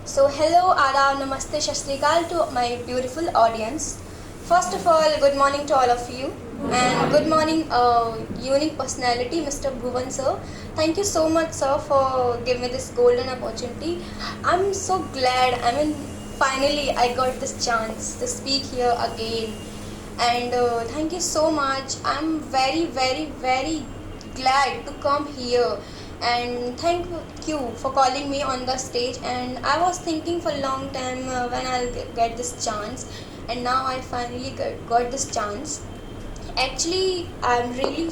So hello, Adab, Namaste, Shashrikal to my beautiful audience. First of all, good morning to all of you, and good morning, unique personality, Mr. Bhuvan sir. Thank you so much, sir, for giving me this golden opportunity. I'm so glad. Finally, I got this chance to speak here again, and thank you so much. I'm very, very, very glad to come here, and thank you for calling me on the stage. And I was thinking for a long time when I'll get this chance, and now I finally got this chance. Actually, I'm really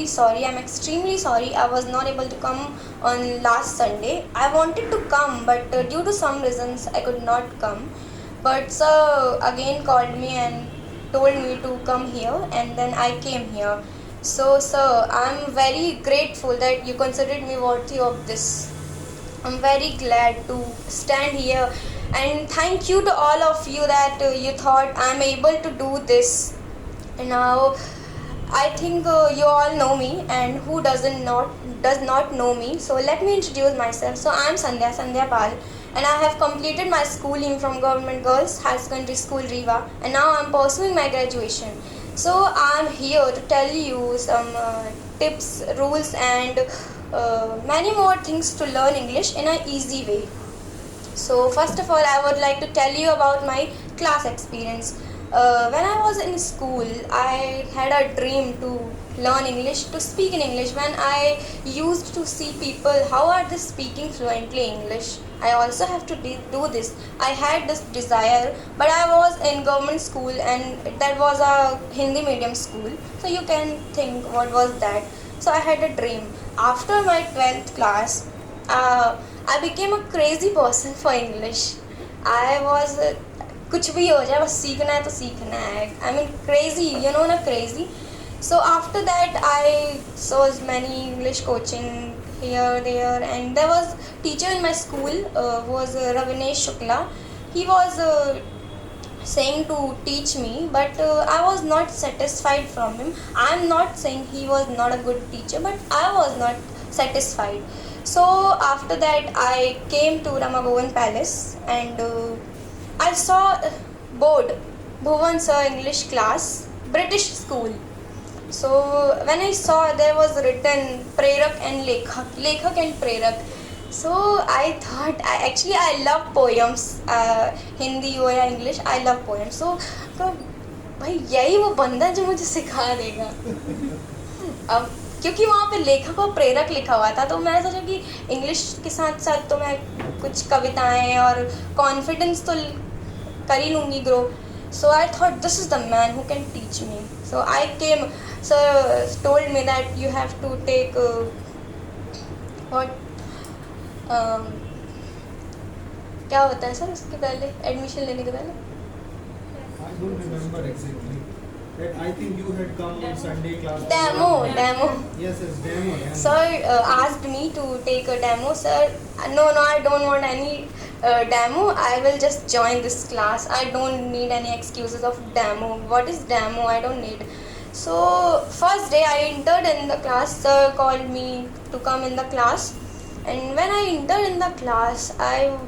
sorry. I'm extremely sorry. I was not able to come on last Sunday. I wanted to come, but due to some reasons, I could not come. But sir again called me and told me to come here, and then I came here. So, sir, I'm very grateful that you considered me worthy of this. I'm very glad to stand here, and thank you to all of you that you thought I'm able to do this. And now I think you all know me, and who does not know me. So let me introduce myself. So I'm Sandhya Pal, and I have completed my schooling from Government Girls High Secondary School Riva, and now I'm pursuing my graduation. So I'm here to tell you some tips, rules, and many more things to learn English in an easy way. So first of all, I would like to tell you about my class experience. When I was in school, I had a dream to learn English, to speak in English. When I used to see people, how are they speaking fluently English? I also have to do this. I had this desire, but I was in government school, and that was a Hindi medium school. So you can think what was that. So I had a dream. After my 12th class, I became a crazy person for English. I was कुछ भी हो जाए बस सीखना है तो सीखना है. I mean crazy, you know na crazy. So after that I saw many English coaching here, there, and there was teacher in my school was Ravinesh Shukla. He was saying to teach me, but I was not satisfied from him. I am not saying he was not a good teacher, but I was not satisfied. So after that I came to Ramagovan Palace, and I saw board Bhuvan Sir English class, British school. So when I saw there was written Prerak and Lekhak and Prerak. So I thought I love poems, Hindi हो या English, I love poems. So भाई यही वो बंदा जो मुझे सिखा देगा. अब क्योंकि वहाँ पे लेखक और प्रेरक लिखा हुआ था, तो मैं सोचा कि इंग्लिश के साथ साथ तो मैं कुछ कविताएं और कॉन्फिडेंस तो कर ही लूँगी grow. So I thought this is the man who can teach me. So I came. Sir told me that you have to take क्या होता है सर उसके पहले एडमिशन लेने के पहले? I don't remember exactly. That I think you had come on Sunday class. Demo. Yes, demo. Yeah. Sir asked me to take a demo. Sir, no, I don't want any demo. I will just join this class. I don't need any excuses of demo. What is demo? I don't need. So first day I entered in the class. Sir called me to come in the class, and when I entered in the class, I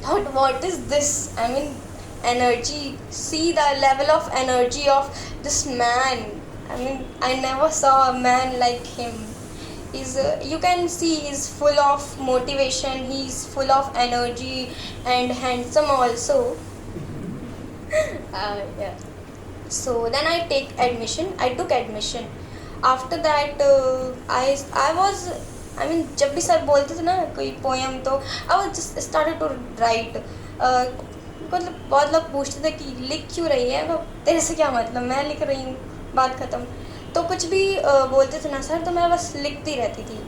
thought, what is this? I mean, energy. See the level of energy of this man. I mean, I never saw a man like him. You can see he's full of motivation, he's full of energy, and handsome also. Yeah. So then I took admission. After that I was, I mean जब भी sir बोलते थे ना कोई poem, तो I was just started to write. मतलब बहुत लोग पूछते थे कि लिख क्यों रही है, तो तेरे से क्या मतलब, मैं लिख रही हूँ, बात ख़त्म. तो कुछ भी बोलते थे ना सर, तो मैं बस लिखती रहती थी,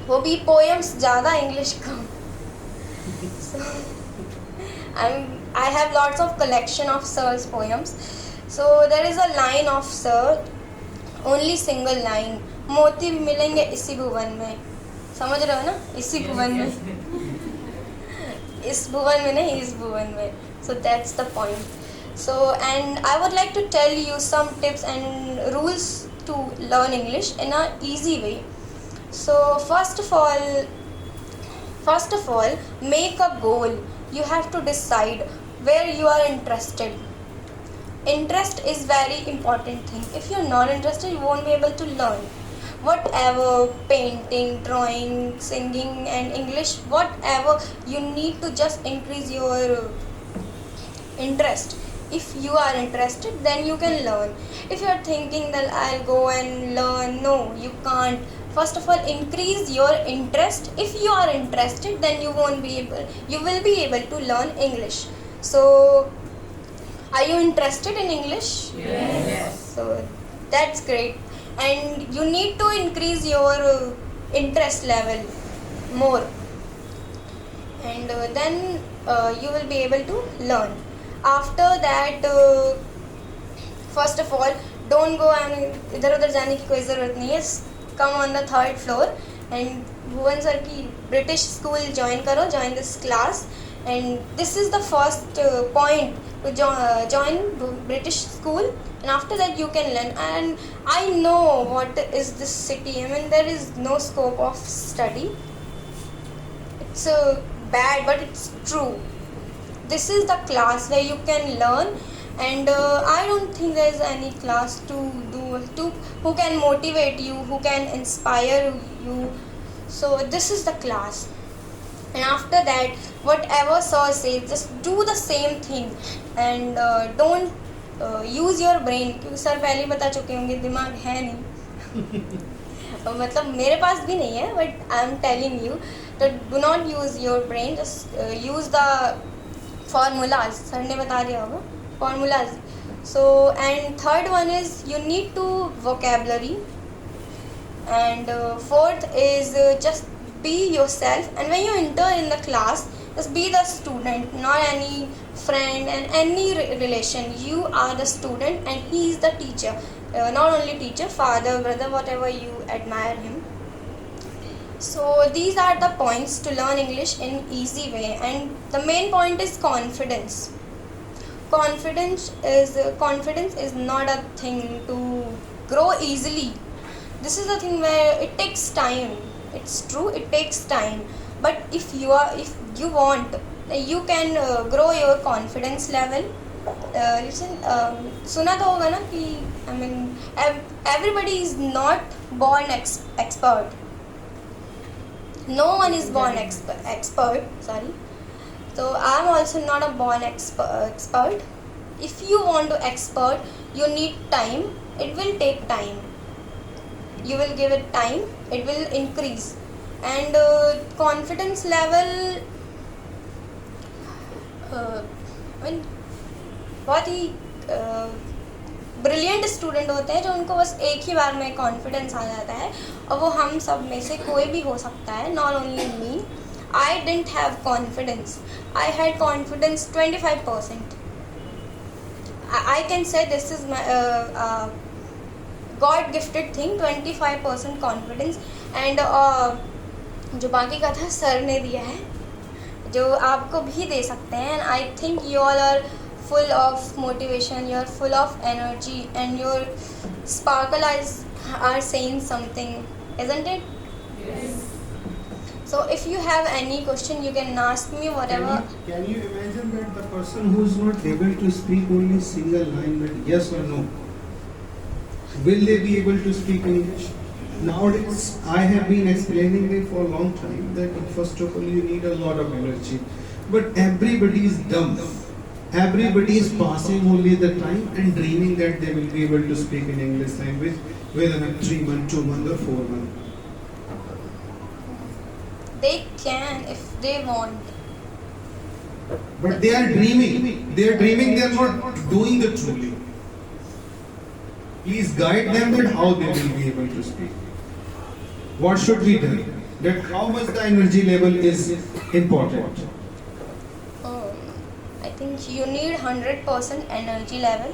वो भी पोएम्स ज़्यादा, English come. So I have lots of collection of sir's poems. So there is a line of sir, only single line, मोती मिलेंगे इसी भुवन में. समझ रहे हो ना, इसी भुवन में. इस भुवन में नहीं, इस भुवन में. So that's the point. So, and I would like to tell you some tips and rules to learn English in a easy way. So first of all, make a goal. You have to decide where you are interested. Interest is very important thing. If you're not interested, you won't be able to learn. Whatever, painting, drawing, singing and English, whatever, you need to just increase your interest. If you are interested, then you can learn. If you are thinking that I'll go and learn, no, you can't. First of all, increase your interest. If you are interested, then you will be able to learn English. So are you interested in English? Yes. So that's great. And you need to increase your interest level more. And then you will be able to learn. After that, first of all, don't go and इधर उधर जाने की कोई ज़रूरत नहीं है. Come on the third floor and Bhuvan sir की British school join this class. And this is the first point to join British school, and after that you can learn. And I know what is this city. I mean, there is no scope of study. It's bad, but it's true. This is the class where you can learn, and I don't think there is any class who can motivate you, who can inspire you. So this is the class. And after that, whatever sir says, just do the same thing, and don't use your brain. क्योंकि sir पहले ही बता चुके होंगे दिमाग है नहीं. मतलब मेरे पास भी नहीं है, but I am telling you that do not use your brain. Just use the formulas. Sir ने बता दिया होगा formulas. So and third one is you need to vocabulary, and fourth is just be yourself. And when you enter in the class, just be the student, not any friend and any relation. You are the student and he is the teacher. Not only teacher, father, brother, whatever you admire him. So these are the points to learn English in easy way. And the main point is confidence. Confidence is not a thing to grow easily. This is the thing where it takes time. It's true, it takes time. But if you want, you can grow your confidence level. Listen, सुना तो होगा ना कि I mean everybody is not born expert. No one is born expert. Sorry. So I am also not a born expert. If you want to expert, you need time. It will take time. You will give it time, it will increase. And confidence level बहुत ही brilliant student होते हैं जो उनको बस एक ही बार में confidence आ जाता है, और वो हम सब में से कोई भी हो सकता है. Not only me. I didn't have confidence. I had confidence 25%. I can say this is my God gifted thing, 25% confidence. And जो बाकी का था सर ने दिया है, जो आपको भी दे सकते हैं. And I think you all are full of motivation, you are full of energy, and your sparkle eyes are saying something, isn't it? Yes. So if you have any question, you can ask me whatever. Can you imagine that the person who is not able to speak only single line, that yes or no, will they be able to speak English? Nowadays, I have been explaining it for a long time that first of all you need a lot of energy, but everybody is dumb. Everybody is passing only the time and dreaming that they will be able to speak in English language within a 3 month, 2 month or 4 month. They can if they want. But they are dreaming. They are dreaming. They are not doing the truly. Please guide them that how they will be able to speak. What should be done? That how much the energy level is important. I think you need 100% energy level.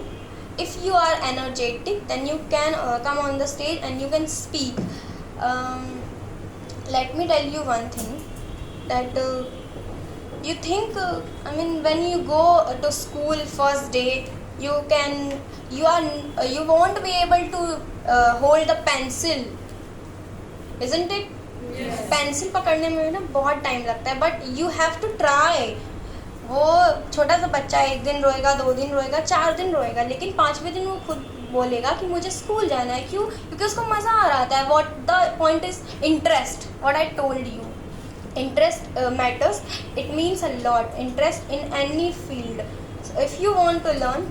If you are energetic, then you can come on the stage and you can speak. Let me tell you one thing, that you think when you go to school first day, you won't be able to hold the pencil. isn't it? Pencil पकड़ने में ना बहुत time लगता है, but you have to try. वो छोटा सा बच्चा 1 दिन रोएगा, 2 दिन रोएगा, 4 दिन रोएगा, लेकिन 5वें दिन वो खुद बोलेगा कि मुझे स्कूल जाना है. क्यों? क्योंकि उसको मज़ा आ रहा था. What the point is interest. What I told you, interest matters. It means a lot. Interest in any field. So if you want to learn,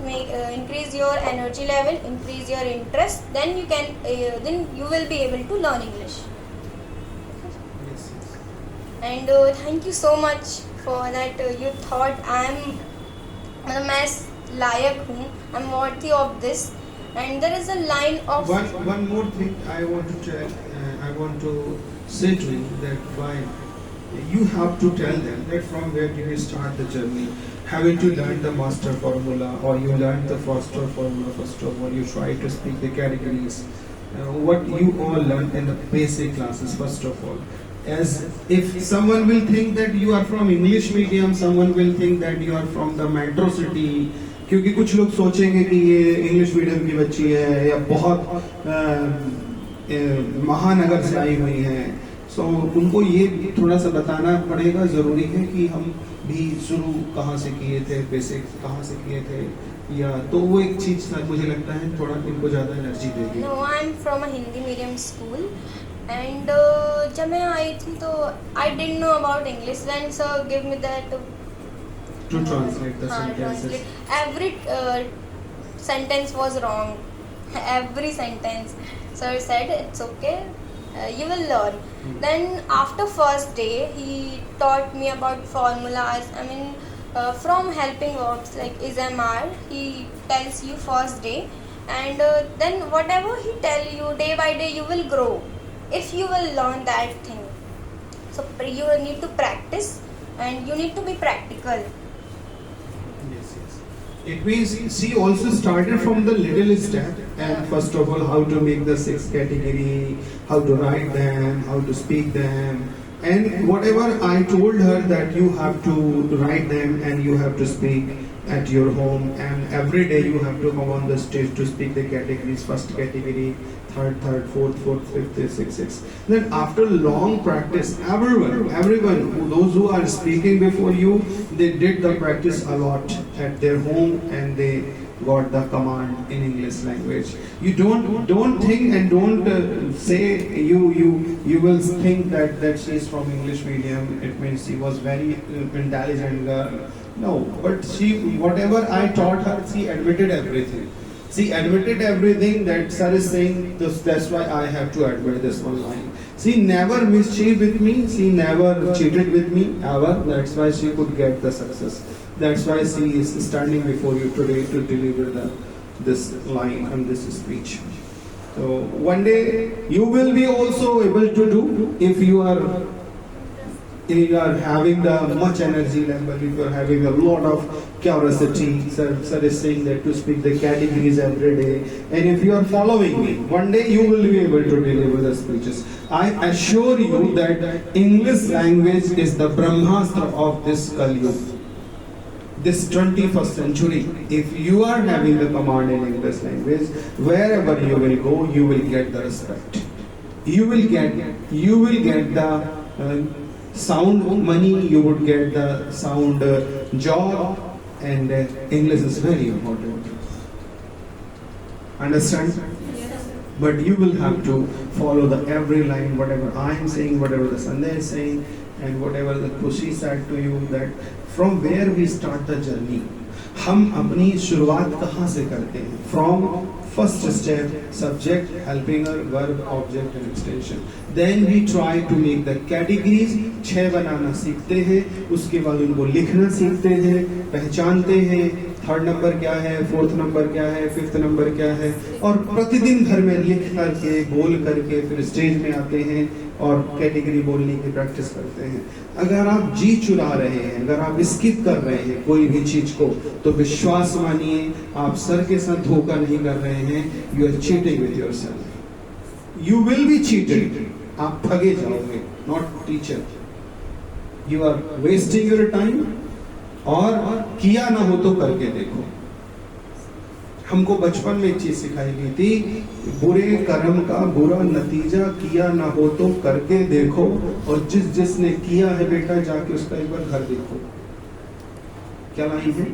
increase your energy level, increase your interest, then then you will be able to learn English. Yes, yes. And thank you so much for that. You thought मैं लायक हूँ, I'm worthy of this. And there is a line of One more thing I want to tell. I want to say to you that why you have to tell them that from where do you start the journey. Having to learn the master formula, or you learn the foster formula first of all. You try to speak the categories. What you all learn in the basic classes first of all. As if someone will think that you are from English medium, someone will think that you are from the metro city. क्योंकि कुछ लोग सोचेंगे कि ये English medium की बच्ची है या बहुत महानगर से आई हुई है. सो उनको ये थोड़ा सा बताना पड़ेगा, ज़रूरी है कि हम भी शुरू कहाँ से किए थे, बेसिक कहाँ से किए थे, या तो वो एक चीज़ मुझे लगता है थोड़ा इनको ज़्यादा एनर्जी देगी. No, I am from a Hindi medium school. And जब मैं आई थी तो I didn't know about English. Then sir give me that to translate the sentences. Every sentence was wrong. Every sentence. Sir said it's okay. You will learn. Then after first day, he taught me about formulas. I mean, from helping verbs like is, am, are. He tells you first day, and then whatever he tell you day by day, you will grow if you will learn that thing. So you need to practice, and you need to be practical. Yes, yes. It means she also started from the little step, and first of all how to make the 6 category, how to write them, how to speak them, and whatever I told her that you have to write them and you have to speak at your home, and every day you have to come on the stage to speak the categories, first category, third, fourth, fifth, sixth. Then after long practice, everyone, those who are speaking before you, they did the practice a lot at their home, and they got the command in English language. You don't think and don't say you will think that she is from English medium. It means she was very intelligent girl. No, but she, whatever I taught her, she admitted everything. She admitted everything that sir is saying. That's why I have to admit this one line. She never mischieved with me. She never cheated with me ever. That's why she could get the success. That's why she is standing before you today to deliver this line and this speech. So one day you will be also able to do if you are having the much energy level, if you are having a lot of curiosity. Sir is saying that to speak the categories every day, and if you are following me, one day you will be able to deliver the speeches. I assure you that English language is the Brahmastra of this Kali Yuga, this 21st century. If you are having the command in English language, wherever you will go, you will get the respect. You will get the sound money. You would get the sound job, and English is very important. Understand? Yes. But you will have to follow the every line, whatever I am saying, whatever the Sunday is saying, and whatever the Kushi said to you, that from where we start the journey. हम अपनी शुरुआत कहाँ से करते हैं? From first step, subject, helping verb, object and extension. Then we try to make the categories. 6 बनाना सीखते हैं, उसके बाद उनको लिखना सीखते हैं, पहचानते हैं, 3rd नंबर क्या है, 4th नंबर क्या है, 5th नंबर क्या है, और प्रतिदिन घर में लिख करके बोल करके फिर स्टेज में आते हैं और कैटेगरी बोलने की प्रैक्टिस करते हैं. अगर आप जी चुरा रहे हैं, अगर आप स्किप कर रहे हैं कोई भी चीज को, तो विश्वास मानिए आप सर के साथ धोखा नहीं कर रहे हैं. You are cheating with yourself. You will be cheated. आप ठगे जाओगे, not teacher. You are wasting your time. और किया ना हो तो करके देखो. हमको बचपन में एक चीज सिखाई गई थी, बुरे कर्म का बुरा नतीजा किया ना हो तो करके देखो, और जिसने किया है बेटा जाके उसका एक बार घर देखो। क्या लाइन है?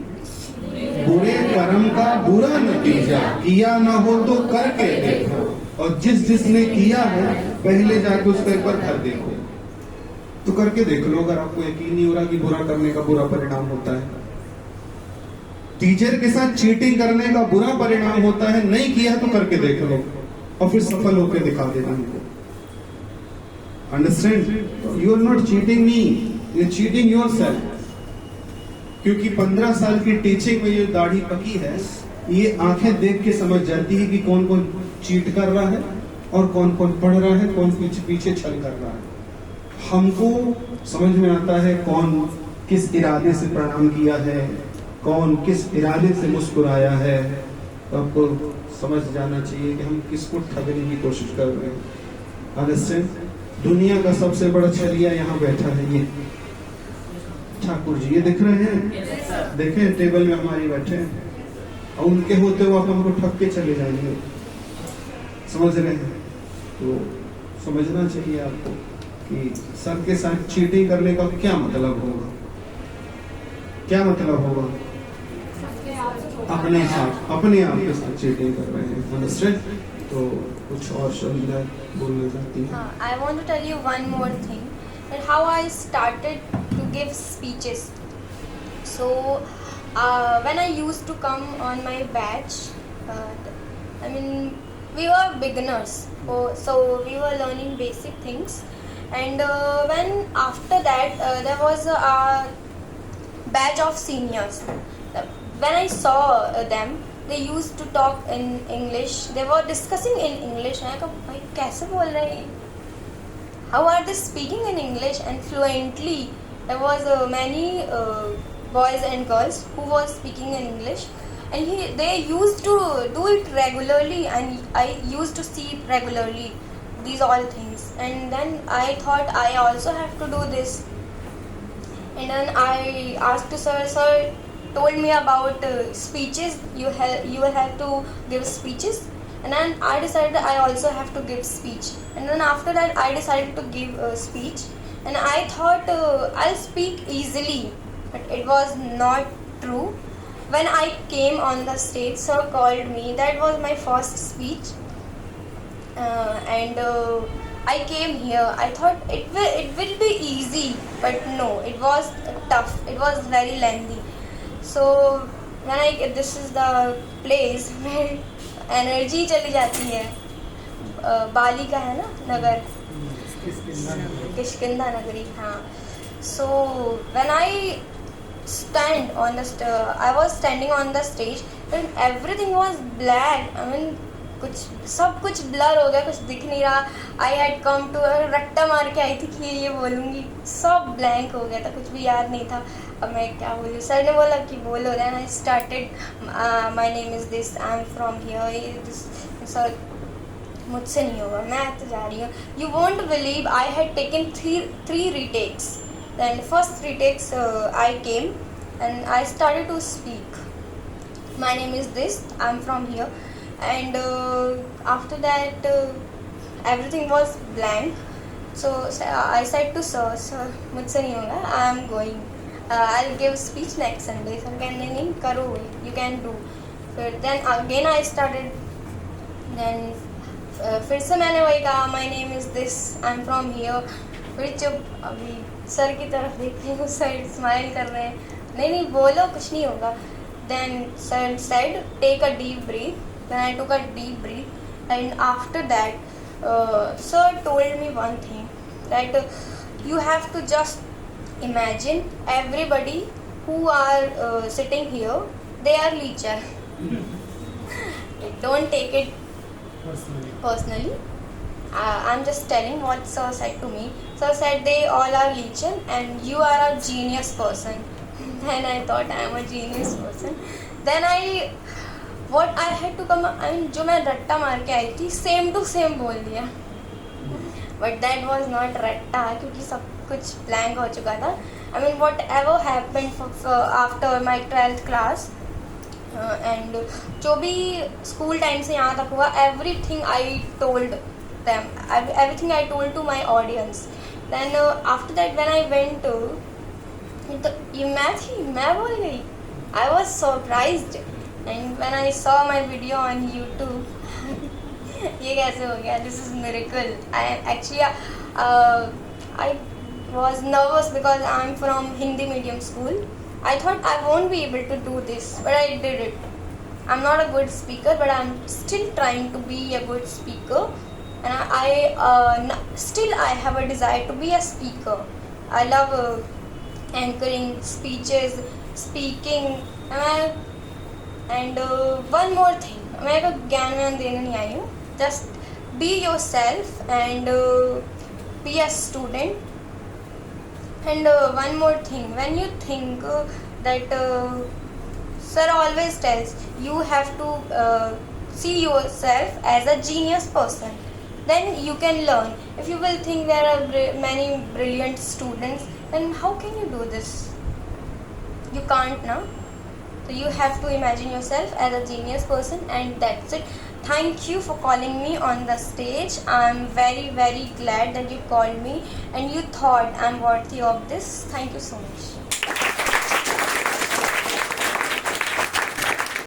बुरे कर्म का बुरा नतीजा किया ना हो तो करके देखो, और जिसने किया है पहले जाके उसका एक बार घर देखो। तो करके देख लो, अगर आपको यकीन नहीं हो रहा कि बुरा करने का बुरा परिणाम होता है। टीचर के साथ चीटिंग करने का बुरा परिणाम होता है, नहीं किया तो करके देख लो और फिर सफल होकर दिखा देना हमको। Understand? You are not cheating me, you are cheating yourself. क्योंकि 15 साल की टीचिंग में ये दाढ़ी पकी है, ये आंखें देख के समझ जाती है कि कौन कौन चीट कर रहा है और कौन कौन पढ़ रहा है, कौन पीछे पीछे छल कर रहा है। हमको समझ में आता है कौन किस इरादे से प्रणाम किया है, कौन किस इरादे से मुस्कुराया है। तो आपको समझ जाना चाहिए कि हम किसको ठगने की कोशिश कर रहे हैं। अंडरस्टैंड? दुनिया का सबसे बड़ा छलिया यहाँ बैठा है, ये ठाकुर जी, ये दिख रहे हैं? देखें टेबल में हमारी बैठे हैं, और उनके होते हुए आप हमको ठग के चले जाएंगे। समझ रहे हैं? तो समझना चाहिए आपको कि सर के साथ चीटिंग करने का क्या मतलब होगा। क्या मतलब होगा? अपने आप के साथ चीटिंग कर रहे हैं। अंडरस्टैंड? तो कुछ और शब्द बोलना चाहती हैं? I want to tell you one more thing, that how I started to give speeches. So when I used to come on my batch, we were beginners, so we were learning basic things, and when after that there was a batch of seniors. When I saw them, they used to talk in English. They were discussing in English. I thought, भाई कैसे बोल रहे हैं? How are they speaking in English and fluently? There was many boys and girls who were speaking in English, and they used to do it regularly, and I used to see it regularly, these all things. And then I thought I also have to do this. And then I asked sir told me about speeches. You will have to give speeches. And then I decided I also have to give speech. And then after that I decided to give a speech. And I thought I'll speak easily, but it was not true. When I came on the stage, sir called me. That was my first speech. And I came here. I thought it will be easy, but no, it was tough. It was very lengthy. So when this is the place where energy चली जाती है. बाली का है ना नगर, किष्किंधा नगरी. हाँ. So when I stand on the I was standing on the stage and everything was black. सब कुछ ब्लर हो गया, कुछ दिख नहीं रहा. आई हैड कम टू रट्टा मार के आई थी कि ये बोलूँगी, सब ब्लैंक हो गया था, कुछ भी याद नहीं था. अब मैं क्या बोलूँ? सर ने बोला कि बोलो. Then I started, my name is this, I am from here. Sir मुझसे नहीं होगा, मैं तो जा रही हूँ. You won't believe, I had taken three retakes. Then first retakes I came and I started to speak. My name is this, I am from here. And after that everything was blank. So I said to sir, मुझसे नहीं होगा, I am going. I'll give speech next Sunday. Sir कहने नहीं, करो, you can do. Then again I started. Then फिर से मैंने वही कहा, my name is this, I am from here. फिर चुप. अभी सर की तरफ देख रही हूँ, सर स्माइल कर रहे हैं. नहीं बोलो, कुछ नहीं होगा. Then sir said, take a deep breath. Then I took a deep breath, and after that, sir told me one thing, that you have to just imagine everybody who are sitting here, they are leecher. Don't take it personally. I'm just telling what sir said to me. Sir said they all are leecher and you are a genius person. Then I thought I am a genius person. Then what I had to come, जो मैं रट्टा मार के आई थी, same to same बोल दिया. But that was not रट्टा, क्योंकि सब कुछ ब्लैंक हो चुका था. Whatever happened after my 12th class, and जो भी स्कूल टाइम से यहाँ तक हुआ, everything I told them, everything I told to my audience. Then after that when I went to ये मैं बोल गई, I was surprised. And when I saw my video on YouTube ये कैसे हो गया, this is miracle. I actually I was nervous because I'm from Hindi medium school. I thought I won't be able to do this, but I did it. I'm not a good speaker, but I'm still trying to be a good speaker. And still I have a desire to be a speaker. I love anchoring speeches, speaking. And one more thing, मैं कोई ज्ञान व्यान देने नहीं आई हूँ. Just be yourself and be a student. And one more thing, when you think that sir always tells you have to see yourself as a genius person, then you can learn. If you will think there are many brilliant students, then how can you do this? You can't now. So you have to imagine yourself as a genius person, and that's it. Thank you for calling me on the stage. I'm very, very glad that you called me and you thought I'm worthy of this. Thank you so much.